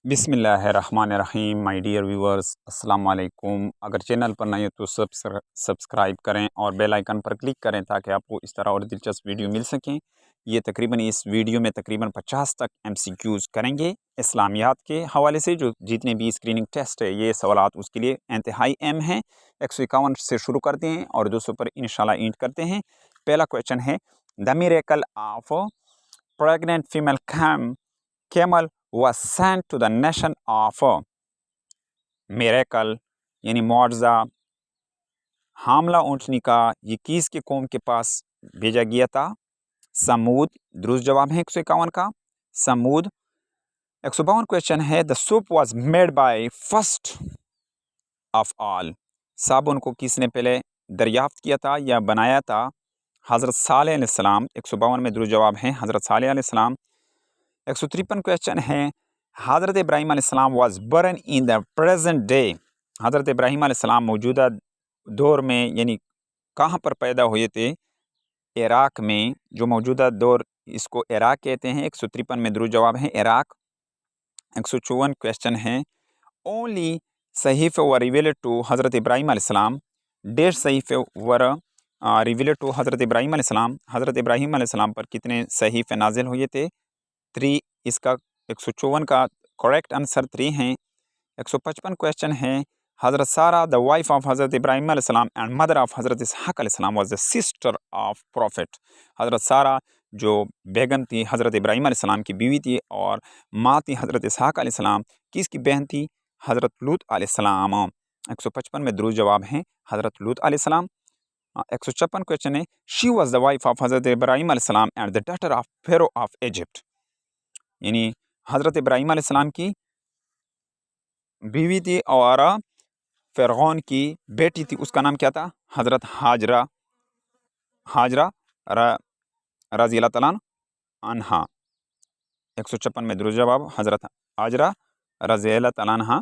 बिस्मिल्लाहिर्रहमानिर्रहीम। My dear viewers, अस्सलाम वालेकुम। अगर चैनल पर नए हो तो सब्सक्राइब करें और बेल आइकन पर क्लिक करें ताकि आपको इस तरह और दिलचस्प वीडियो मिल सकें। ये तकरीबन इस वीडियो में तकरीबन 50 तक MCQs करेंगे इस्लामियात के हवाले से। जो जितने भी स्क्रीनिंग टेस्ट है ये सवालात उसके लिए इंतहाई अहम हैं। 151 से शुरू करते हैं और 200 पर इंशाल्लाह एंड करते हैं। पहला क्वेश्चन है, the miracle of pregnant female camel was sent to the nation of miracle यानी मुआवजा हामला ऊँटनी का ये किसके कौम के पास भेजा गया था? समूद। दुरुस्त जवाब है 151 का समूद। 152 क्वेश्चन है, the soup was made by first of all. साबुन को किसने पहले दरियाफ्त किया था या बनाया था? हज़रत सालेह अलैहिस्सलाम। 152 में दुरुस्त जवाब है हज़रत सालेह अलैहिस्सलाम। 153 क्वेश्चन है, हज़रत इब्राहीम अलैहिस्सलाम was born in the present day. हज़रत इब्राहीम अलैहिस्सलाम मौजूदा दौर में यानी कहाँ पर पैदा हुए थे? इराक़ में। जो मौजूदा दौर इसको इराक़ कहते हैं। 153 में दुरुस्त जवाब है इराक़। 154 क्वेश्चन है, ओनली सहीफ़े वर रिवील्ड टू हज़रत इब्राहीम अलैहिस्सलाम। डेढ़ सहीफ़े वर रिवील्ड टू हज़रत इब्राहीम अलैहिस्सलाम। हज़रत इब्राहीम अलैहिस्सलाम पर कितने सहीफ़े नाजिल हुए थे? 3। इसका 154 का करेक्ट आंसर 3 है। 155 क्वेश्चन है, हज़रत सारा the wife of Hazrat Ibrahim अलैहिस्सलाम एंड मदर ऑफ हज़रत इसहाक़ अलैहिस्सलाम was the sister of profit. हज़रत सारा जो बेगम थी हज़रत इब्राहीम अलैहिस्सलाम की बीवी थी और माँ थी हज़रत इसहाक़ अलैहिस्सलाम। किसकी बहन थी? हज़रत लूत अलैहिस्सलाम। 155 में दुरुस्त जवाब है हज़रत लूत अलैहिस्सलाम। 156 क्वेश्चन है, she was the wife of Hazrat Ibrahim अलैहिस्सलाम and the daughter of Pharaoh of Egypt. यानी हज़रत इब्राहीम अलैहिस्सलाम की बीवी थी और फ़िरऔन की बेटी थी। उसका नाम क्या था? हज़रत हाजरा। हाजरा रज़ी अल्लाह तआला अन्हा। 156 में दुरुस्त जवाब हज़रत हाजरा रज़ी अल्लाह तआला अन्हा।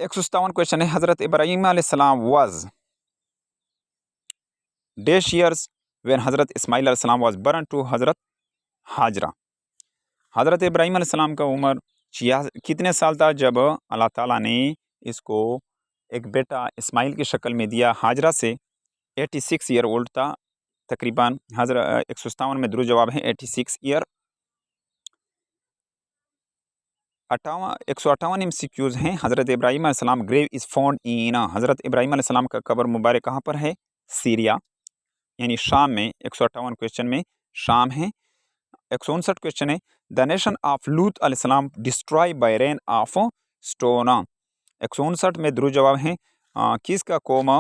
157 क्वेश्चन है, हज़रत इब्राहीम अलैहिस्सलाम वाज डैश ईयर्स व्हेन हज़रत इस्माइल अलैहिस्सलाम वाज बर्न टू हज़रत हाजरा। हज़रत इब्राहीम अलैहिस्सलाम का उम्र कितने साल था जब अल्लाह ताला ने इसको एक बेटा इस्माइल की शक्ल में दिया हाजरा से? 86 ईयर ओल्ड था तकरीबन। 157 में दुरुस्त जवाब है 86 ईयर। 158 MCQs हैं। हज़रत इब्राहीम अलैहिस्सलाम ग्रेव इज़ फाउंड इन। हज़रत इब्राहीम अलैहिस्सलाम का कब्र मुबारक कहाँ पर है? सीरिया यानी शाम में। 158 क्वेश्चन में शाम है। 159 क्वेश्चन है, द नेशन ऑफ लूत अलैहिस्सलाम destroy by rain of stone. 159 में दुरुस्त जवाब है किसका कौम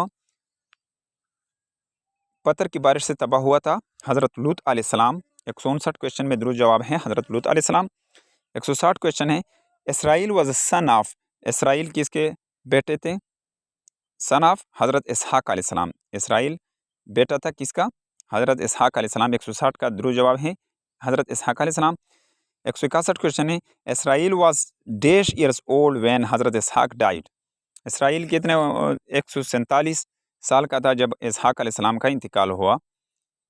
पत्थर की बारिश से तबाह हुआ था? हज़रत लूत अलैहिस्सलाम। 159 क्वेश्चन में दुरुस्त जवाब है हज़रत लूत अलैहिस्सलाम। 160 क्वेश्चन है, Israel was son of. Israel किसके बेटे थे? सन ऑफ हज़रत इसहाक़ अलैहिस्सलाम। इसराइल बेटा था किसका? हज़रत इसहाक़ अलैहिस्सलाम। 160 का दुरुस्त जवाब है हज़रत इसहाक़ अलैहिस्सलाम। 161 क्वेश्चन है, Israel was dash years old when हज़रत इसहाक़ डाइड। इसराइल कितने 147 साल का था जब इसहाक़ अलैहिस्सलाम का इंतकाल हुआ।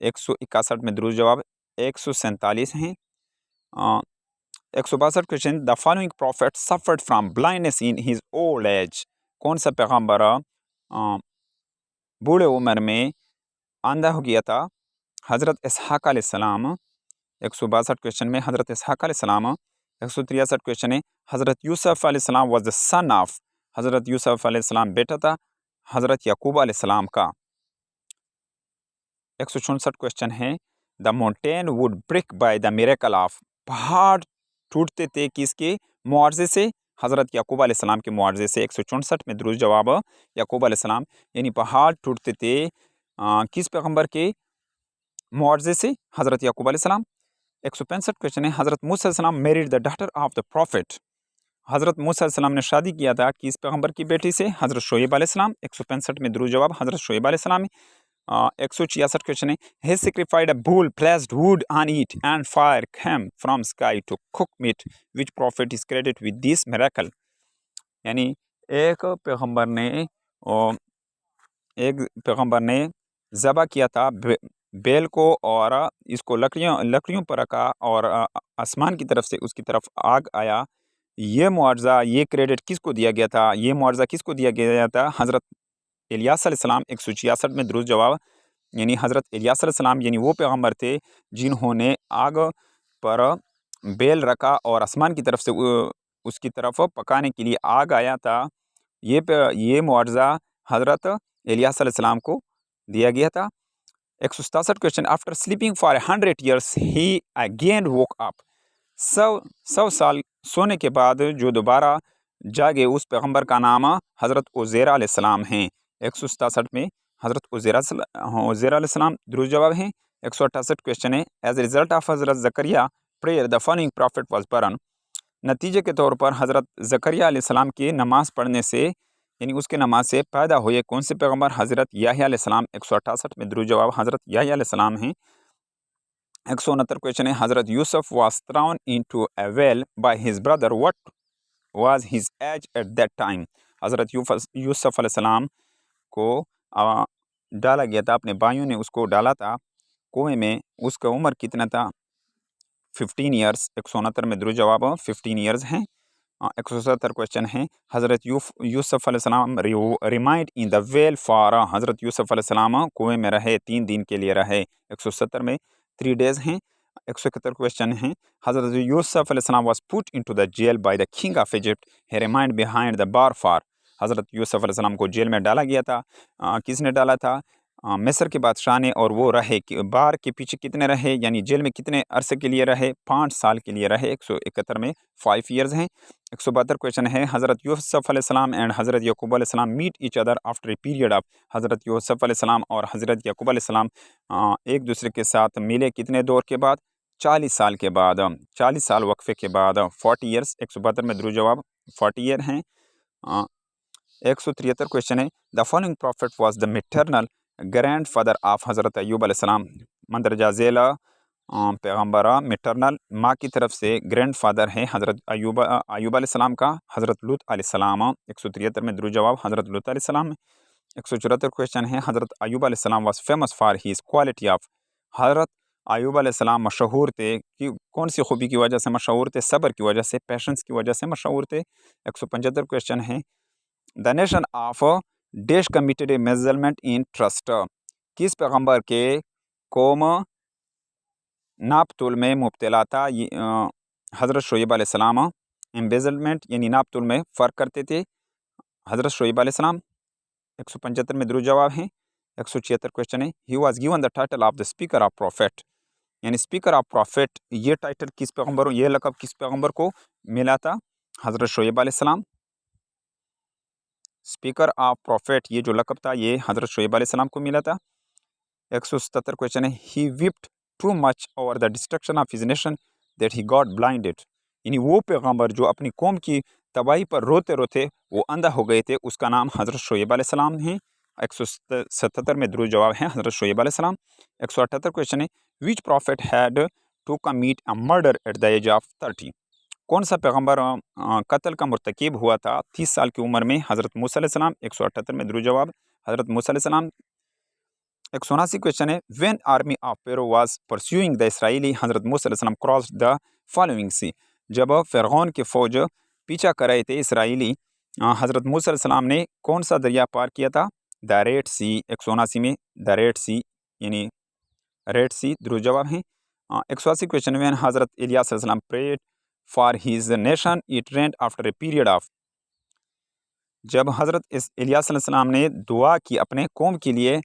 161 में दुरुस्त जवाब 147 हैं। 162 question, the following profit suffered from blindness in his old age. कौन सा पैगम्बर बूढ़े उम्र में अंधा हो गया था? हज़रत इसहाक़ अलैहिस्सलाम। 162 क्वेश्चन में हज़रत इसहाक़ अलैहिस्सलाम। 163 क्वेश्चन है, हज़रत यूसुफ़ अलैहिस्सलाम वाज द सन ऑफ। हज़रत यूसुफ़ अलैहिस्सलाम बेटा था हज़रत याकूब अलैहिस्सलाम का। 164 क्वेश्चन है, the mountain would break by the miracle of. पहाड़ टूटते थे किसके मुआवजे से? हज़रत याकूब अलैहिस्सलाम के मुआवजे से। 164 में दुरुस्त जवाब याकूब अलैहिस्सलाम। यानी पहाड़ टूटते थे किस पैगम्बर के मुआवजे से? हज़रत याकूब अलैहिस्सलाम। 165 क्वेश्चन है, हज़रत मूसा अलैहिस्सलाम married the daughter of the profit. हज़रत मूसा अलैहिस्सलाम ने शादी किया था किस पैगम्बर की बेटी से? हज़रत शोएब अलैहिस्सलाम। 165 में दुरुस्त जवाब हज़रत शोएब अलैहिस्सलाम। 166 क्वेश्चन है, he sacrificed a bull, placed wood on it and fire came from sky to cook meat, which prophet is credited with this miracle। यानी एक पैगम्बर ने ज़बह किया था बैल को और इसको लकड़ियों पर रखा और आसमान की तरफ से उसकी तरफ आग आया ये मुआवजा, ये क्रेडिट किसको दिया गया था, ये मुआवजा किसको दिया गया था? हज़रत इलियास अलैहिस्सलाम 166 में दुरूद जवाब, यानी हज़रत इलियास अलैहिस्सलाम यानी वो पैगम्बर थे जिन्होंने आग पर बेल रखा और आसमान की तरफ से उसकी तरफ पकाने के लिए आग आया था। ये मुआवजा हज़रत इलियास अलैहिस्सलाम को दिया गया था। 167 question, after sleeping for 100 years he again woke up. 100 साल सोने के बाद जो दोबारा जागे उस पैगम्बर का नाम हज़रत उज़ैर अलैहिस्सलाम हैं। 167 में हज़रत उज़ैर अलैहिस्सलाम दुरूद जवाब हैं। 168 क्वेश्चन है, एज ए रिजल्ट ऑफ हज़रत Zakaria prayer the following profit was born. नतीजे के तौर पर हज़रत ज़करिया अलैहिस्सलाम की नमाज़ पढ़ने से, यानी उसके नमाज से पैदा हुए कौन से पैगम्बर? हज़रत याह्या अलैहिस्सलाम। 168 में दुरूद जवाब हज़रत याह्या अलैहिस्सलाम हैं। 169 क्वेश्चन है, Hazrat Yusuf was thrown into a well by his brother, what was his age at that time. हज़रत यूसुफ अलैहिस्सलाम को डाला गया था, अपने भाइयों ने उसको डाला था कुएं में, उसका उम्र कितना था? 15 ईयर्स। 169 में दुरूद जवाब 15 ईयर्स हैं। 170 क्वेश्चन है, हज़रत यूसुफ अलैहिस्सलाम remind in the well for. Hazrat Yusuf अलैहिस्सलाम कुएं में रहे, 3 दिन के लिए रहे। 170 में 3 डेज हैं। 171 क्वेश्चन है, हज़रत यूसुफ अलैहिस्सलाम was put into the jail by the king of Egypt, he remained behind the bar for. Hazrat Yusuf अलैहिस्सलाम को जेल में डाला गया था। किसने डाला था? मिस्र के बादशाह ने। और वो रहे बार के पीछे कितने रहे, यानी जेल में कितने अरसे के लिए रहे? 5 साल के लिए रहे। 171 में 5 ईयर्स हैं। 172 क्वेश्चन है, हज़रत यूसुफ अलैहिस्सलाम एंड हज़रत याकूब अलैहिस्सलाम meet each other after a period of. Hazrat Yusuf अलैहिस्सलाम और हज़रत याकूब अलैहिस्सलाम एक दूसरे के साथ मिले कितने दौर के बाद? 40 साल के बाद, 40 साल वक्फे के बाद, 40 ईयर्स। 172 में दुरूद जवाब 40 ईयर हैं। 173 क्वेश्चन है, the following profit was the maternal grand father of हज़रत अय्यूब अलैहिस्सलाम। मंदरजा झेला पैगम्बर मैटरनल माँ की तरफ से ग्रैंड फादर हैं हज़रत अय्यूब अलैहिस्सलाम का, हज़रत लूत अलैहिस्सलाम। 173 में दुरूद जवाब हज़रत लूत अलैहिस्सलाम। 174 क्वेश्चन है, हज़रत अय्यूब अलैहिस्सलाम was famous for his quality of. हज़रत अय्यूब अलैहिस्सलाम मशहूर थे कि कौन सी खूबी की वजह से मशहूर थे? सब्र की वजह से, पेशेंस की वजह से मशहूर थे। 175 क्वेश्चन है, the nation of dash committed A measurement in trust. किस पैगम्बर के कौम नाप तोल में मुब्तला था? हज़रत शुएब अलैहिस्सलाम। एम्बेजलमेंट यानी नाप तोल में फ़र्क करते थे, हज़रत शुएब अलैहिस्सलाम। 175 में दुरूद जवाब हैं। 176 क्वेश्चन है, he was given the title of the speaker of profit, यानी स्पीकर ऑफ प्रॉफिट, ये टाइटल किस पैगम्बर, ये लक़ब किस पैगम्बर को मिला था? हज़रत शुएब अलैहिस्सलाम। स्पीकर ऑफ प्रॉफिट, ये जो लक़ब था ये हज़रत शुएब अलैहिस्सलाम को मिला था। 177 क्वेश्चन है, he wept too much over the destruction of his nation that he got blinded, यानी वो पैगम्बर जो अपनी कौम की तबाही पर रोते रोते वो अंधा हो गए थे, उसका नाम हज़रत शुएब अलैहिस्सलाम है। 177 में दुरूद जवाब है हज़रत शुएब अलैहिस्सलाम। 178 क्वेश्चन है, which prophet had to commit a murder at the age of 30। कौन सा पैगम्बर कत्ल का मुर्तकिब हुआ था 30 साल की उम्र में? हज़रत मूसा अलैहिस्सलाम। 178 में दुरूद जवाब हज़रत मूसा अलैहिस्सलाम। 179 क्वेश्चन है, when army of Pharaoh was pursuing the Israeli, Hazrat Musa अलैहिस्सलाम क्रॉस द फॉलोइंग सी। जब फ़िरऔन की फ़ौज पीछा कर रहे थे इसराइली, हज़रत मूसा अलैहिस्सलाम ने कौन सा दरिया पार किया था? द रेड सी। 179 में द रेड सी, यानी रेड सी दुरूद जवाब हैं। 180 क्वेश्चन में, हज़रत इलियास अलैहिस्सलाम prayed for his nation it rained after a period of. जब हज़रत इलियास अलैहिस्सलाम ने दुआ की अपने कौम के लिए,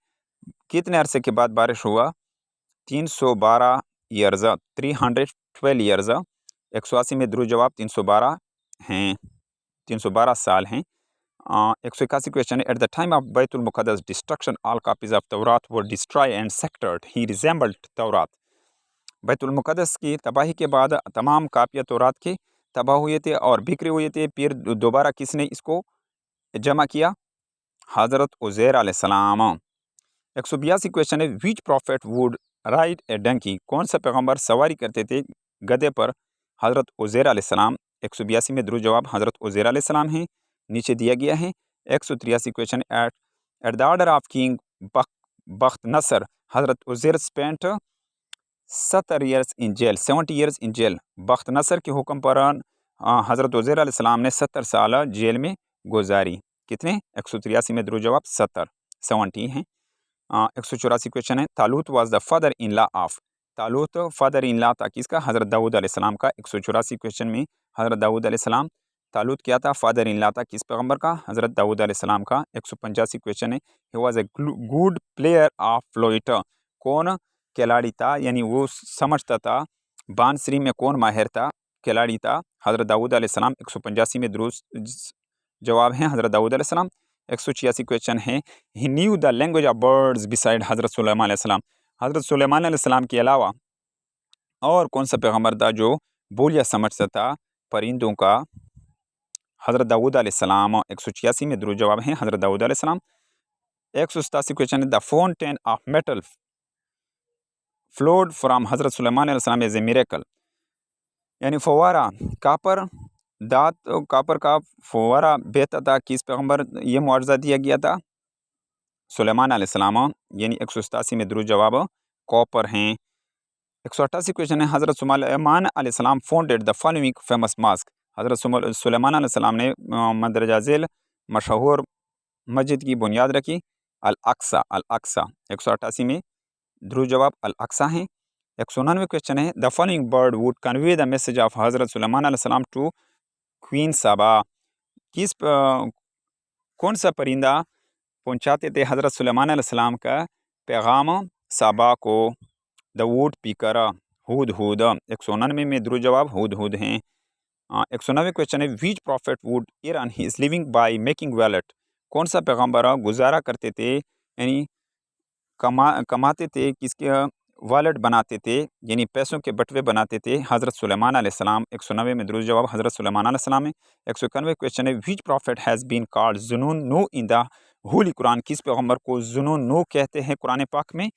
कितने अरसे के बाद बारिश हुआ? 312 ईयर्स, 312 ईयर्स। 180 में दुरूद जवाब 312 हैं, 312 साल हैं। 181 क्वेश्चन है, at the time of Baitul Muqaddas destruction all copies of Taurat were destroy and scattered, he reassembled Taurat. Baitul मुक़द्दस की तबाही के बाद तमाम कापियाँ तौरात के तबाह हुए थे और बिखरे हुए थे, फिर दोबारा किसने इसको जमा किया? हज़रत उज़ैर अलैहिस्सलाम। 182 क्वेश्चन है, विच प्रॉफिट वुड राइड ए डंकी। कौन सा पैगम्बर सवारी करते थे गधे पर? हज़रत उज़ैर अलैहिस्सलाम। 182 में दुरूद जवाब हज़रत उज़ैर अलैहिस्सलाम हैं, नीचे दिया गया है। 183 question, at the order of king Bakht Nasr, Hazrat Uzair spent 70 years in jail, 70 years in jail. Bakht Nasr के हुक्म पर हज़रत उज़ैर अलैहिस्सलाम ने 70 साल जेल में गुजारी। कितने? 183 में दुरुस्त जवाब 70 हैं। 184 क्वेश्चन है, Talut was the father in law of. Talut father in law था किसका? हज़रत दाऊद अलैहिस्सलाम का। 184 क्वेश्चन में हज़रत दाऊद अलैहिस्सलाम, तालूत क्या था? फादर इन लॉ था किस पैगम्बर का? हज़रत दाऊद अलैहिस्सलाम का। 185 क्वेश्चन है, he was a good player of flute. कौन खिलाड़ी था, यानी वो समझता था बांसुरी में कौन माहिर था, खिलाड़ी था? हज़रत दाऊद अलैहिस्सलाम। 185 में दुरुस्त जवाब है हज़रत दाऊद अलैहिस्सलाम। 186 क्वेश्चन है, he knew the language of birds beside Hazrat Suleman अलैहिस्सलाम। हज़रत सुलेमान अलैहिस्सलाम के अलावा और कौन सा पैगम्बर था जो बोलियाँ समझता था परिंदों का? हज़रत दाऊद अलैहिस्सलाम। 186 में दुरुस्त जवाब है हज़रत दाऊद अलैहिस्सलाम। 187 क्वेश्चन है, the fountain of metal flowed from हज़रत सुलेमान अलैहिस्सलाम एज ए मिरेकल। यानी फव्वारा कापर कापर का फव्वारा बहता था किस पैगम्बर? ये मुआवजा दिया गया था सुलेमान अलैहिस्सलाम। यानी 187 में दुरुस्त जवाब कॉपर हैं। 188 क्वेश्चन है, हज़रत सुलेमान अलैहिस्सलाम founded the following famous mosque. Hazrat Suleman अलैहिस्सलाम ने मंदरजा झील मशहूर मस्जिद की बुनियाद रखी, अल अक्सा। 188 में दुरुस्त जवाब अल अक्सा हैं। 199 क्वेश्चन है, the following bird would convey the message of हज़रत सुलेमान अलैहिस्सलाम टू क्वीन साबा। कौन सा परिंदा पहुंचाते थे हज़रत सुलेमान अलैहिस्सलाम का पैगाम साबा को? द वुड पीकर, हुद। 199 में दुरुस्त जवाब हुद हैं। 190 क्वेश्चन है, which prophet would earn his living by making wallet. कौन सा पैगम्बर गुजारा करते थे, यानी कमाते थे, किसके वॉलेट बनाते थे, यानी पैसों के बटवे बनाते थे? हज़रत सुलेमान अलैहिस्सलाम। 190 में दुरुस्त जवाब हज़रत सुलेमान अलैहिस्सलाम है। 191 क्वेश्चन है, which profit has been called जुनून नू इन द होली कुरान। किस पैगम्बर को जुनून नू कहते हैं कुरान पाक में?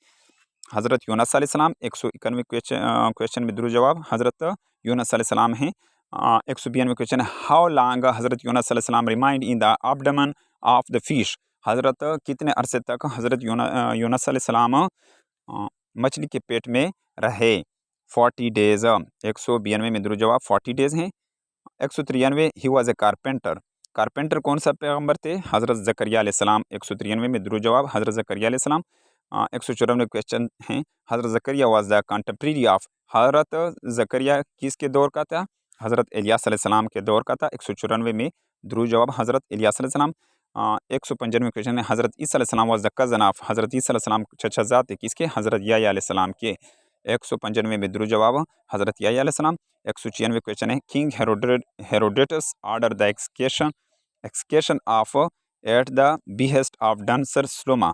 हज़रत यूनुस अलैहिस्सलाम। 191 क्वेश्चन में दुरुस्त जवाब हज़रत यूनुस अलैहिस्सलाम हैं। 192 क्वेश्चन है, हाउ लॉन्ग हज़रत यूनुस अलैहिस्सलाम remind in the abdomen of the fish. हज़रत कितने अरसे तक हज़रत यूनुस अलैहिस्सलाम मछली के पेट में रहे? 40 डेज़। 192 में दुरुस्त जवाब 40 डेज़ हैं। 193, ही वाज ए कारपेंटर। कारपेंटर कौन सा पैगम्बर थे? हज़रत ज़करिया अलैहिस्सलाम। 193 में दुरुस्त जवाब हज़रत ज़करिया अलैहिस्सलाम। 194 क्वेश्चन हैं, हज़रत Zakaria was the contemporary of. हज़रत ज़करिया किसके दौर का था? हज़रत इलियास अलैहिस्सलाम के दौर का था। 194 में दुरुस्त जवाब हज़रत इलियास अलैहिस्सलाम। 195 क्वेश्चन है, हज़रत ईसा अलैहिस्सलाम वाज द कज़न ऑफ। हज़रत ईसा अलैहिस्सलाम चचाज़ाद थे किसके? हज़रत याह्या अलैहिस्सलाम के। 195 में दुरुस्त जवाब हज़रत याह्या अलैहिस्सलाम। 196 क्वेश्चन है, king Herodotus order the execution of at the behest of dancer Salome.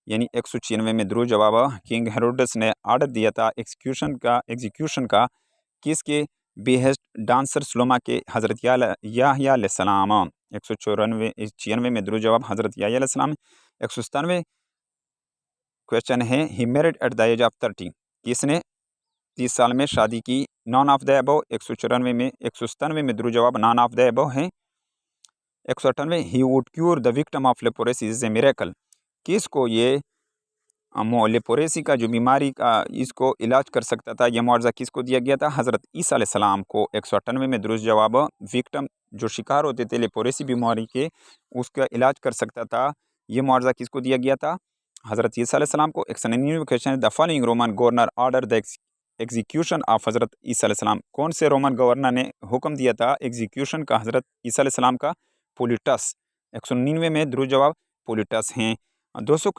यानी 196 में दुरुस्त जवाब किंग हेरोडस ने ऑर्डर दिया था एग्जीक्यूशन का किसके बेहेस्ट? डांसर स्लोमा के, हज़रत याह्या अलैहिस्सलाम। 194 में दुरुस्त जवाब हज़रत याह्या अलैहिस्सलाम। 197 क्वेश्चन है, he married at the age of 30। किसने 30 साल में शादी की? None of the above. 197 में दुरुस्त जवाब नॉन ऑफ द अबव है। 198, he would cure the victim of leprosy is a miracle. किसको ये लेप्रोसी का जो बीमारी का इसको इलाज कर सकता था, यह मुआवजा किसको दिया गया था? हज़रत ईसा अलैहिस्सलाम को। 198 में दुरुस्त जवाब विक्टिम जो शिकार होते थे लेप्रोसी बीमारी के, उसका इलाज कर सकता था, ये मुआवजा किसको दिया गया था? हज़रत ईसा अलैहिस्सलाम को। 199 क्वेश्चन है, the following Roman governor order the execution of हज़रत ईसा अलैहिस्सलाम। कौन से रोमन गवर्नर ने हुक्म दिया था एग्जीक्यूशन का हज़रत ईसा अलैहिस्सलाम का? पोलिटस। 199 में दुरुस्त जवाब पोलिटस हैं। 200